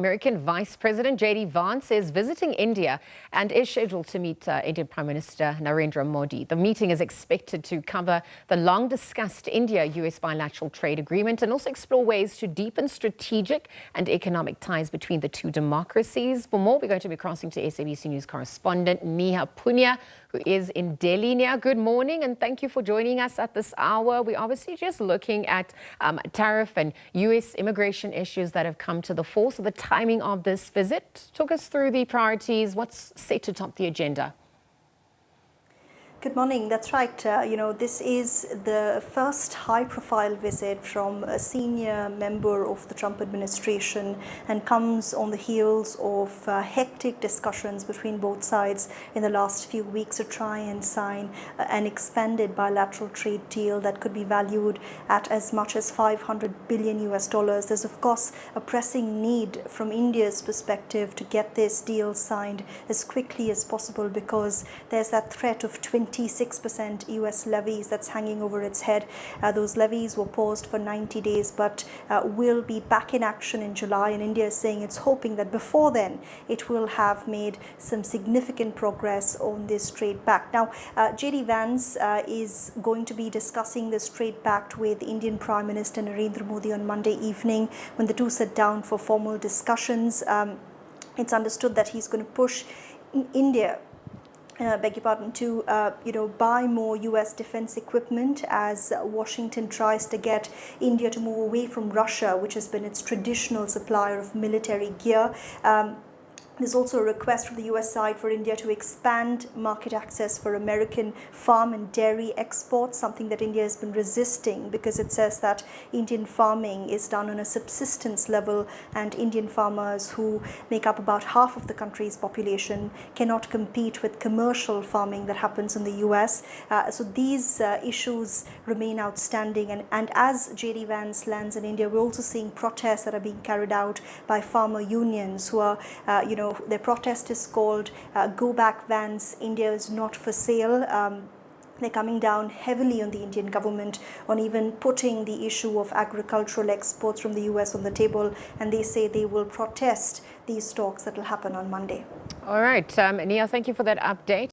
American Vice-President JD Vance is visiting India and is scheduled to meet Indian Prime Minister Narendra Modi. The meeting is expected to cover the long-discussed India-US bilateral trade agreement and also explore ways to deepen strategic and economic ties between the two democracies. For more, we're going to be crossing to SABC News correspondent Neha Poonia, who is in Delhi. Neha, good morning and thank you for joining us at this hour. We're obviously just looking at tariff and US immigration issues that have come to the fore. So the timing of this visit, talk us through the priorities, what's set to top the agenda? Good morning. That's right. This is the first high-profile visit from a senior member of the Trump administration and comes on the heels of hectic discussions between both sides in the last few weeks to try and sign an expanded bilateral trade deal that could be valued at as much as $500 billion. There's, of course, a pressing need from India's perspective to get this deal signed as quickly as possible because there's that threat of 26% US levies that's hanging over its head. Those levies were paused for 90 days but will be back in action in July, and India is saying it's hoping that before then it will have made some significant progress on this trade pact. Now, JD Vance is going to be discussing this trade pact with Indian Prime Minister Narendra Modi on Monday evening when the two sit down for formal discussions. It's understood that he's going to push India to buy more US defense equipment as Washington tries to get India to move away from Russia, which has been its traditional supplier of military gear. There's also a request from the US side for India to expand market access for American farm and dairy exports, something that India has been resisting because it says that Indian farming is done on a subsistence level and Indian farmers, who make up about half of the country's population, cannot compete with commercial farming that happens in the US. So these issues remain outstanding. And as JD Vance lands in India, we're also seeing protests that are being carried out by farmer unions who are, their protest is called Go Back Vance, India is not for sale. They're coming down heavily on the Indian government on even putting the issue of agricultural exports from the US on the table, and they say they will protest these talks that will happen on Monday. All right, Neha, thank you for that update.